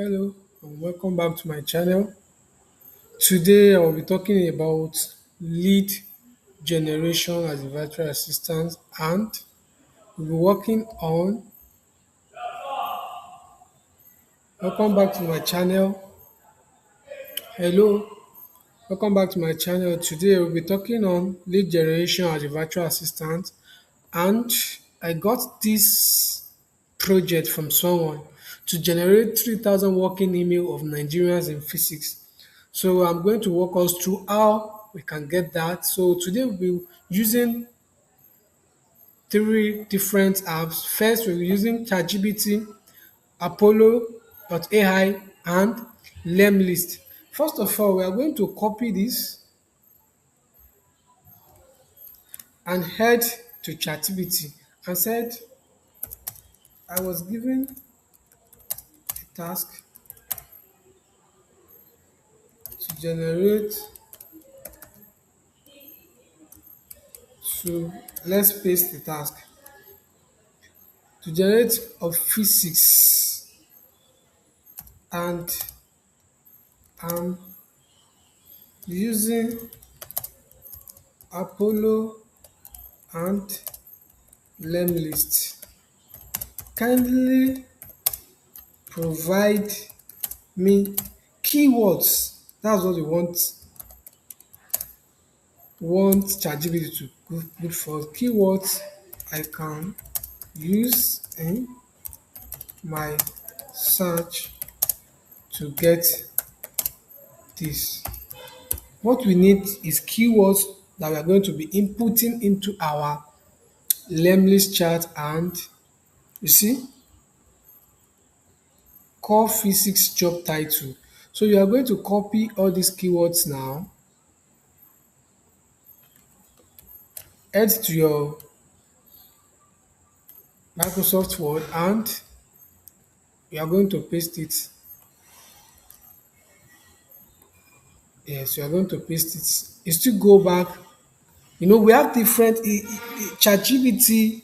Hello and welcome back to my channel. Today I will be talking about lead generation as a virtual assistant and we'll be working on welcome back to my channel. Hello, welcome back to my channel. Today we'll be talking on lead generation as a virtual assistant and I got this project from someone to generate 3,000 working email of Nigerians in physics. So I'm going to walk us through how we can get that. So today we'll be using three different apps. First, we'll be using ChatGPT, Apollo AI, and Lemlist. First of all, we are going to copy this and head to ChatGPT and said I was given a task to generate so let's paste the task to generate of physics and I'm using Apollo and Lemlist. Kindly provide me keywords. That's what we want ChatGPT to good for keywords I can use in my search to get this. What we need is keywords that we are going to be inputting into our Lemlist chart and you see core physics job title. So you are going to copy all these keywords now, add to your Microsoft Word and you are going to paste it. Yes, you are going to paste it. You still go back. You know, we have different ChatGPT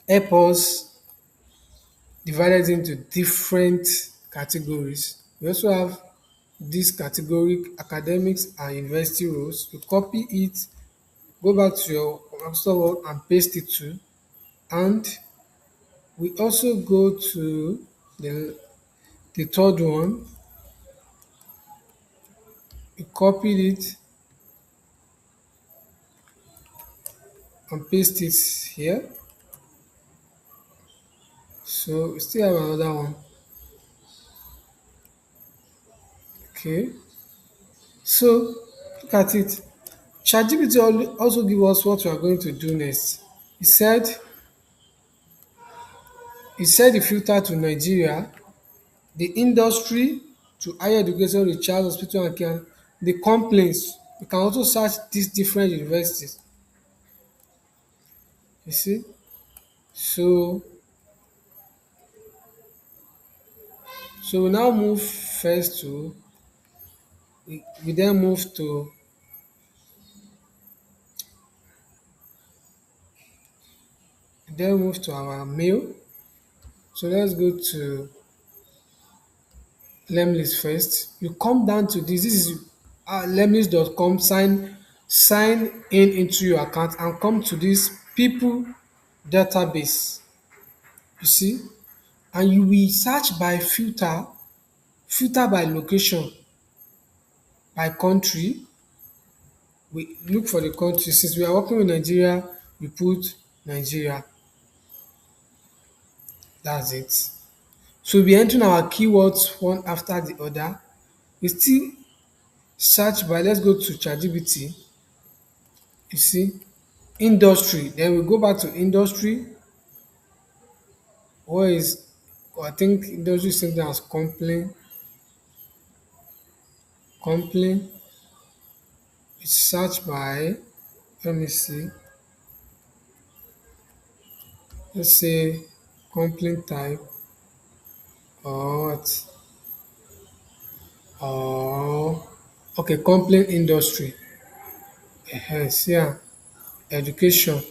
help us divided into different categories. We also have this category academics and university roles. You copy it, go back to your Microsoft Word and paste it too. And we also go to the third one, you copied it and paste it here. So we still have another one. Okay. So look at it. ChatGPT also give us what we are going to do next. He said he set the filter to Nigeria, the industry to higher education, the child hospital and care, the complaints. You can also search these different universities. You see? So we now move first to we then move to our mail. So let's go to Lemlist first. You come down to this. This is lemlist.com. Sign in into your account and come to this people database. You see, and you will search by filter by location, by country. We look for the country. Since we are working with Nigeria, we put Nigeria. That's it. So we'll be entering our keywords one after the other. We still search by let's go to ChatGPT. You see, industry. Then we go back to industry. What is I think industry is something as complain. It's search by let me see. Let's say complaint type or what or okay, complaint industry. Yes, yeah. Education.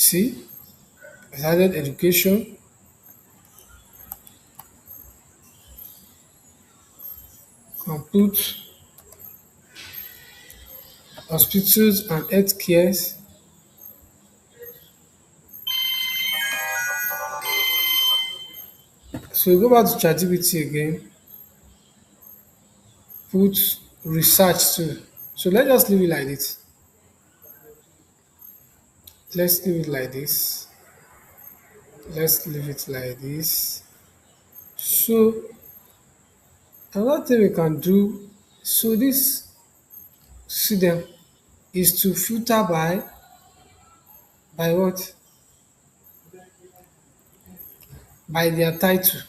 See, I added education, compute hospitals and healthcare. So we go back to ChatGPT again, put research too. So let's just leave it like this. Let's leave it like this. Let's leave it like this. So another thing we can do, so this student is to filter by what? By their title.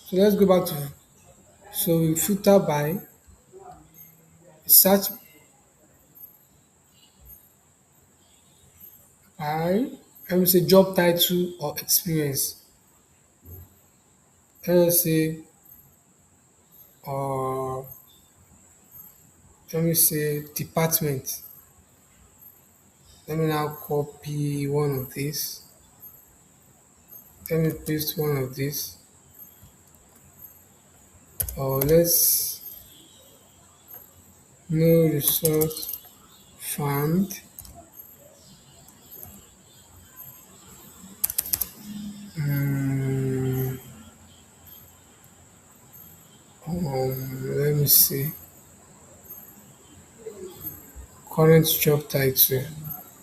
So let's go back to, so we filter by search by, let me say job title or experience. Let us say uh let me say department. Let me now copy one of these. Let me paste one of these. Or let's no resource found. Mm, let me see. Current job title.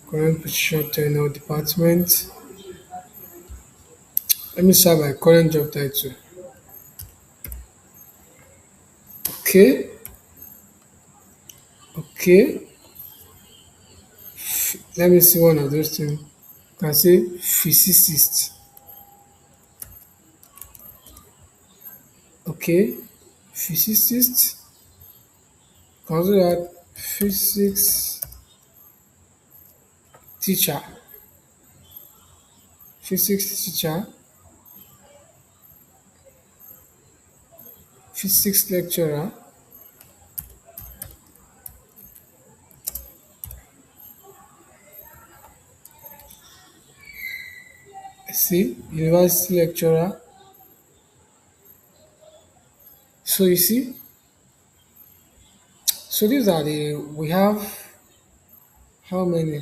Current position tenure department. Let me start by current job title. Okay, okay. Let me see one of those things. Can say physicist. Okay, physicist. Can also add physics teacher. Physics teacher. Physics lecturer. See, university lecturer. So you see, so these are the, we have how many?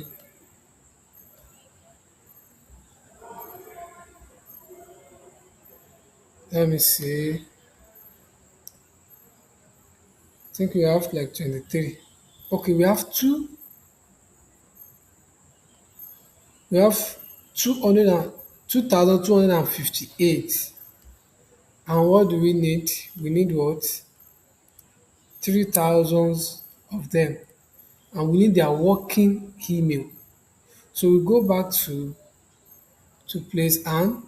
Let me see. I think we have like 23. Okay, we have 200 and 2,258. And what do we need? We need what? 3,000 of them. And we need their working email. So we go back to place and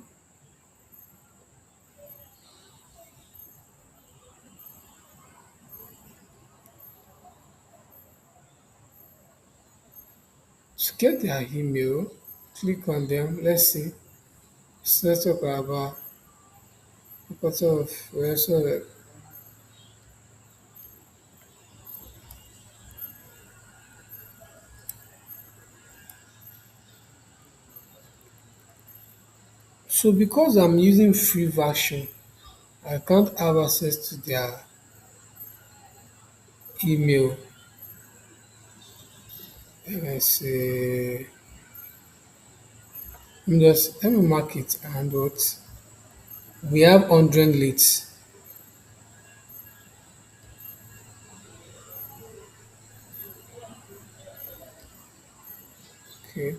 to get their email, click on them. Let's see. So let's talk about what sort of so because I'm using free version, I can't have access to their email. Let's see. Let me mark it and what we have 100 leads. Okay.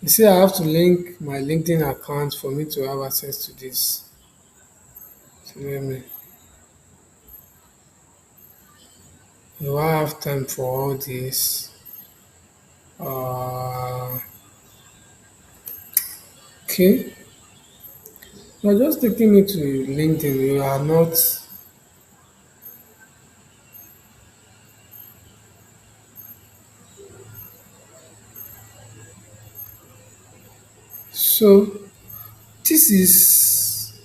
You see, I have to link my LinkedIn account for me to have access to this. So let me. Do I have time for all this? Uh, okay. You're just taking me to LinkedIn. You are not. So this is.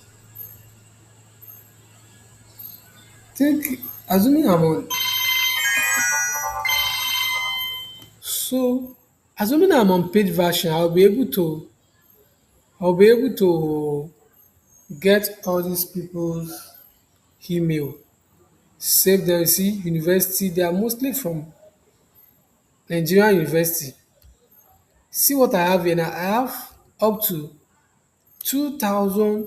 Think. Assuming I'm on so assuming I'm on paid version, I'll be able to get all these people's email, save them. See, university, they are mostly from Nigerian university. See what I have here now. I have up to 2,000,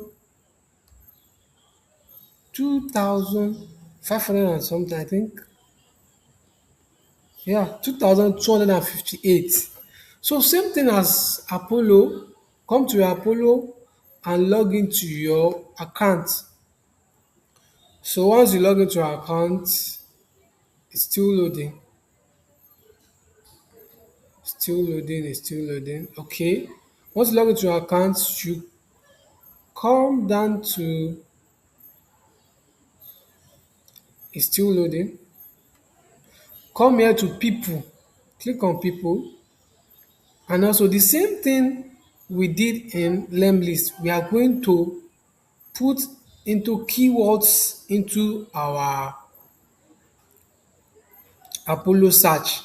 2,500 and something, I think. Yeah, 2,258. So same thing as Apollo. Come to your Apollo and log into your account. So once you log into your account, it's still loading, still loading, it's still loading. Okay. Once you log into your account, you come down to it's still loading. Come here to people, click on people, and also the same thing we did in Lemlist. We are going to put into keywords into our Apollo search.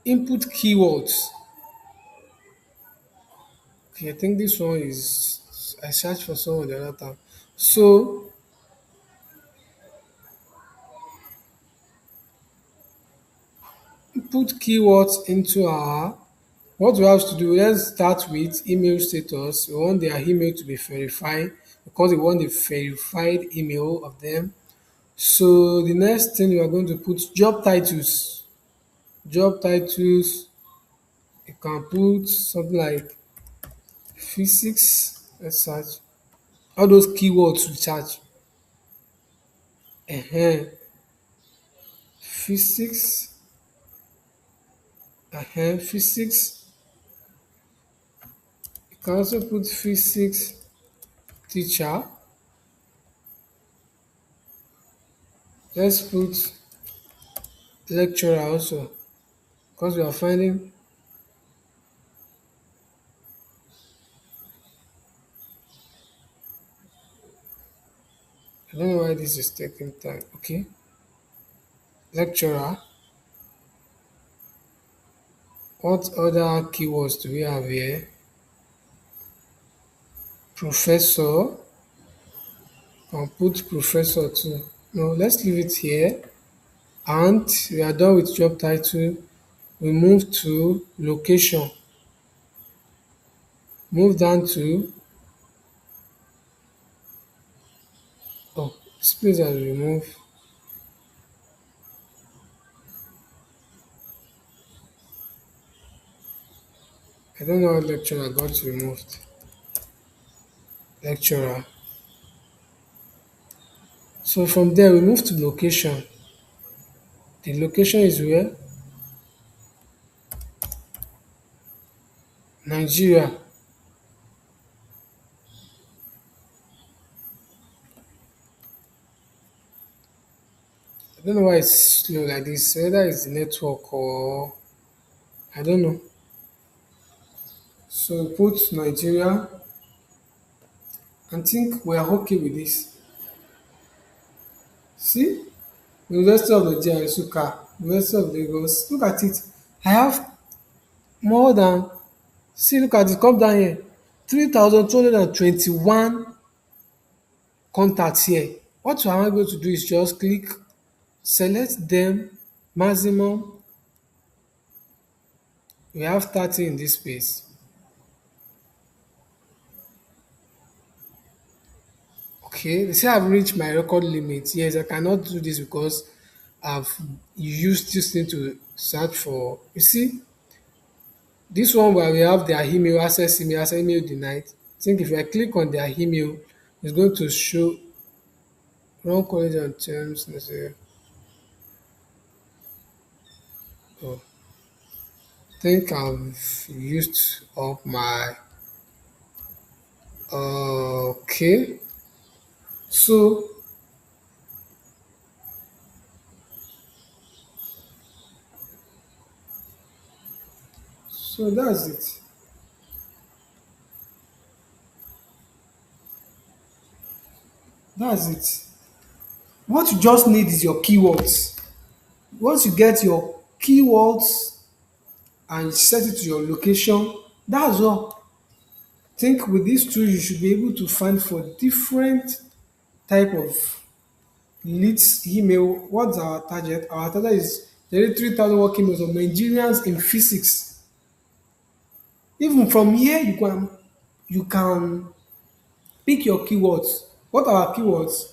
Input keywords. Okay, I think this one is I searched for someone the other time. So put keywords into our what we have to do. Let's start with email status. We want their email to be verified because we want the verified email of them. So the next thing we are going to put job titles. Job titles, you can put something like physics. Let's search all those keywords we search. Physics, physics. You can also put physics teacher. Let's put lecturer also because we are finding I don't know why this is taking time. Okay, lecturer. What other keywords do we have here? Professor. I'll put professor too. No, let's leave it here. And we are done with job title. We move to location. Move down to this place has removed. I don't know how lecturer got removed. Lecturer. So from there we move to location. The location is where? Nigeria. I don't know why it's slow like this. Whether it's the network or I don't know. So put Nigeria and think we are okay with this. See? University of Nigeria, Nsukka, University of Lagos. Look at it. I have more than see look at it, come down here. 3,221 contacts here. What I am going to do is just click, select them, maximum. We have 30 in this space. Okay, they say I've reached my record limit. Yes, I cannot do this because I've used this thing to search for. You see, this one where we have their email, access email denied. I think if I click on their email, it's going to show wrong college and terms. Let's say, oh, I think I've used up my. Okay, so that's it. That's it. What you just need is your keywords. Once you get your keywords and you set it to your location, that's all. Think with these tools you should be able to find for different type of leads email. What's our target? Our target is 33,000 work emails of Nigerians in physics. Even from here you can pick your keywords. What are our keywords?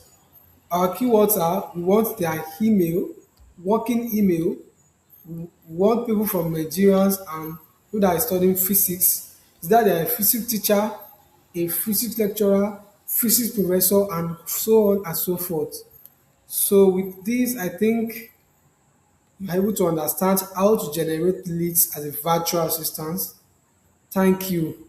Our keywords are we want their email, working email, we want people from Nigerians and people that are studying physics. Is that they are a physics teacher, a physics lecturer, physics professor, and so on and so forth. So with this, I think you're able to understand how to generate leads as a virtual assistant. Thank you.